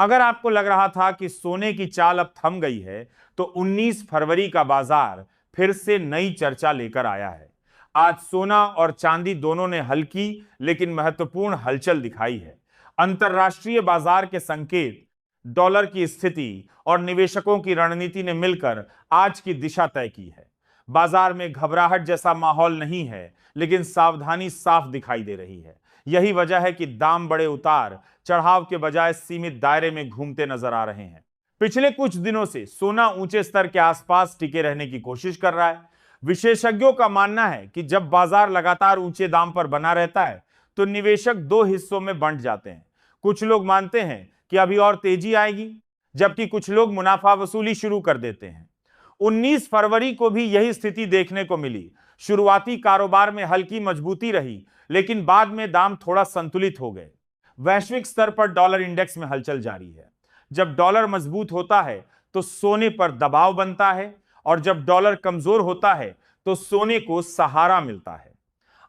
अगर आपको लग रहा था कि सोने की चाल अब थम गई है, तो 19 फरवरी का बाजार फिर से नई चर्चा लेकर आया है। आज सोना और चांदी दोनों ने हल्की लेकिन महत्वपूर्ण हलचल दिखाई है। अंतरराष्ट्रीय बाजार के संकेत, डॉलर की स्थिति और निवेशकों की रणनीति ने मिलकर आज की दिशा तय की है। बाजार में घबराहट जैसा माहौल नहीं है, लेकिन सावधानी साफ दिखाई दे रही है। यही वजह है कि दाम बड़े उतार चढ़ाव के बजाय सीमित दायरे में घूमते नजर आ रहे हैं। पिछले कुछ दिनों से सोना ऊंचे स्तर के आसपास टिके रहने की कोशिश कर रहा है। विशेषज्ञों का मानना है कि जब बाजार लगातार ऊंचे दाम पर बना रहता है, तो निवेशक दो हिस्सों में बंट जाते हैं। कुछ लोग मानते हैं कि अभी और तेजी आएगी, जबकि कुछ लोग मुनाफा वसूली शुरू कर देते हैं। 19 फरवरी को भी यही स्थिति देखने को मिली। शुरुआती कारोबार में हल्की मजबूती रही, लेकिन बाद में दाम थोड़ा संतुलित हो गए। वैश्विक स्तर पर डॉलर इंडेक्स में हलचल जारी है। जब डॉलर मजबूत होता है तो सोने पर दबाव बनता है, और जब डॉलर कमजोर होता है तो सोने को सहारा मिलता है।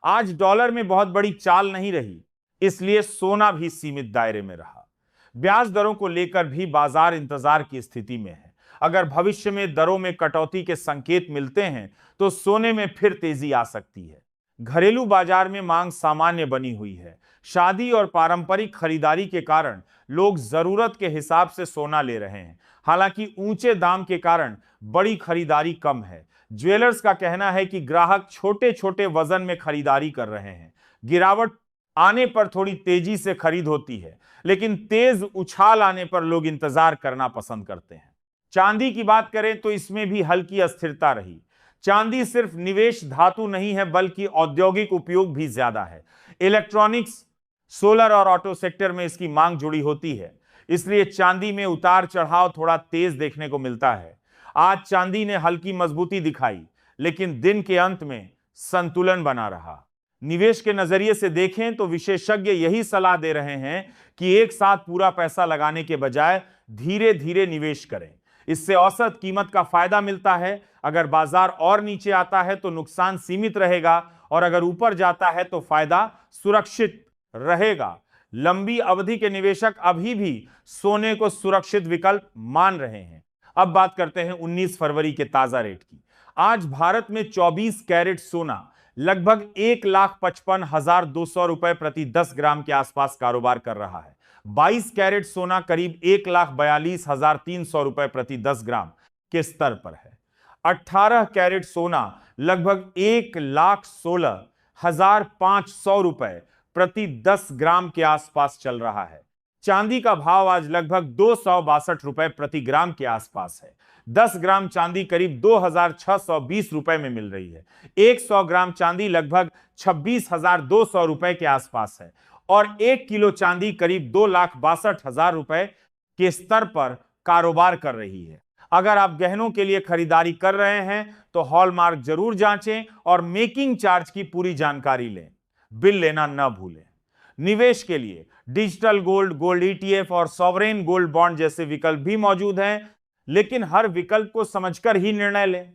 आज डॉलर में बहुत बड़ी चाल नहीं रही, इसलिए सोना भी सीमित दायरे में रहा। ब्याज दरों को लेकर भी बाजार इंतजार की स्थिति में है। अगर भविष्य में दरों में कटौती के संकेत मिलते हैं तो सोने में फिर तेजी आ सकती है। घरेलू बाजार में मांग सामान्य बनी हुई है। शादी और पारंपरिक खरीदारी के कारण लोग जरूरत के हिसाब से सोना ले रहे हैं। हालांकि ऊंचे दाम के कारण बड़ी खरीदारी कम है। ज्वेलर्स का कहना है कि ग्राहक छोटे छोटे वजन में खरीदारी कर रहे हैं। गिरावट आने पर थोड़ी तेजी से खरीद होती है, लेकिन तेज उछाल आने पर लोग इंतजार करना पसंद करते हैं। चांदी की बात करें तो इसमें भी हल्की अस्थिरता रही। चांदी सिर्फ निवेश धातु नहीं है, बल्कि औद्योगिक उपयोग भी ज्यादा है। इलेक्ट्रॉनिक्स, सोलर और ऑटो सेक्टर में इसकी मांग जुड़ी होती है, इसलिए चांदी में उतार चढ़ाव थोड़ा तेज देखने को मिलता है। आज चांदी ने हल्की मजबूती दिखाई, लेकिन दिन के अंत में संतुलन बना रहा। निवेश के नजरिए से देखें तो विशेषज्ञ यही सलाह दे रहे हैं कि एक साथ पूरा पैसा लगाने के बजाय धीरे धीरे निवेश करें। इससे औसत कीमत का फायदा मिलता है। अगर बाजार और नीचे आता है तो नुकसान सीमित रहेगा, और अगर ऊपर जाता है तो फायदा सुरक्षित रहेगा। लंबी अवधि के निवेशक अभी भी सोने को सुरक्षित विकल्प मान रहे हैं। अब बात करते हैं 19 फरवरी के ताजा रेट की। आज भारत में 24 कैरेट सोना लगभग 1,55,200 रुपए प्रति 10 ग्राम के आसपास कारोबार कर रहा है। 22 कैरेट सोना करीब 1,42,300 रुपए प्रति 10 ग्राम के स्तर पर है। 18 कैरेट सोना लगभग 1,16,500 रुपए प्रति 10 ग्राम के आसपास चल रहा है। चांदी का भाव आज लगभग 262 रुपए प्रति ग्राम के आसपास है। 10 ग्राम चांदी करीब 2,620 रुपए में मिल रही है। 100 ग्राम चांदी लगभग 26,200 रुपए के आसपास है, और 1 किलो चांदी करीब 2,62,000 रुपए के स्तर पर कारोबार कर रही है। अगर आप गहनों के लिए खरीदारी कर रहे हैं तो हॉलमार्क जरूर जांचें और मेकिंग चार्ज की पूरी जानकारी लें। बिल लेना न भूलें। निवेश के लिए डिजिटल गोल्ड, गोल्ड ईटीएफ और सॉवरेन गोल्ड बॉन्ड जैसे विकल्प भी मौजूद हैं, लेकिन हर विकल्प को समझकर ही निर्णय लें।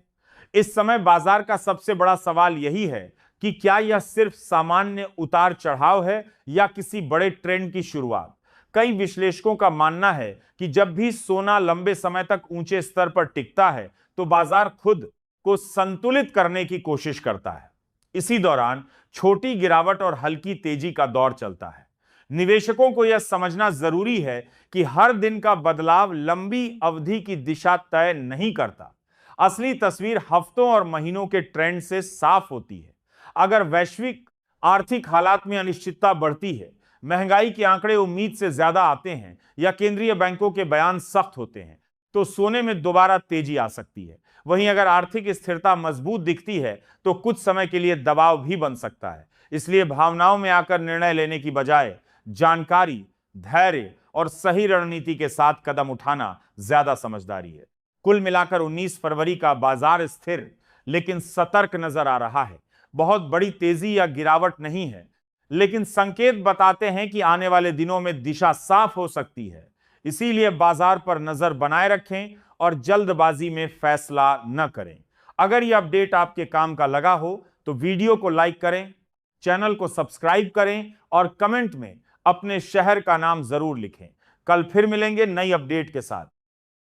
इस समय बाजार का सबसे बड़ा सवाल यही है कि क्या यह सिर्फ सामान्य उतार चढ़ाव है या किसी बड़े ट्रेंड की शुरुआत। कई विश्लेषकों का मानना है कि जब भी सोना लंबे समय तक ऊंचे स्तर पर टिकता है तो बाजार खुद को संतुलित करने की कोशिश करता है। इसी दौरान छोटी गिरावट और हल्की तेजी का दौर चलता है। निवेशकों को यह समझना जरूरी है कि हर दिन का बदलाव लंबी अवधि की दिशा तय नहीं करता। असली तस्वीर हफ्तों और महीनों के ट्रेंड से साफ होती है। अगर वैश्विक आर्थिक हालात में अनिश्चितता बढ़ती है, महंगाई के आंकड़े उम्मीद से ज्यादा आते हैं या केंद्रीय बैंकों के बयान सख्त होते हैं, तो सोने में दोबारा तेजी आ सकती है। वहीं अगर आर्थिक स्थिरता मजबूत दिखती है तो कुछ समय के लिए दबाव भी बन सकता है। इसलिए भावनाओं में आकर निर्णय लेने की बजाय जानकारी, धैर्य और सही रणनीति के साथ कदम उठाना ज्यादा समझदारी है। कुल मिलाकर 19 फरवरी का बाजार स्थिर लेकिन सतर्क नजर आ रहा है। बहुत बड़ी तेजी या गिरावट नहीं है, लेकिन संकेत बताते हैं कि आने वाले दिनों में दिशा साफ हो सकती है। इसीलिए बाजार पर नजर बनाए रखें और जल्दबाजी में फैसला न करें। अगर यह अपडेट आपके काम का लगा हो तो वीडियो को लाइक करें, चैनल को सब्सक्राइब करें और कमेंट में अपने शहर का नाम जरूर लिखें, कल फिर मिलेंगे नई अपडेट के साथ।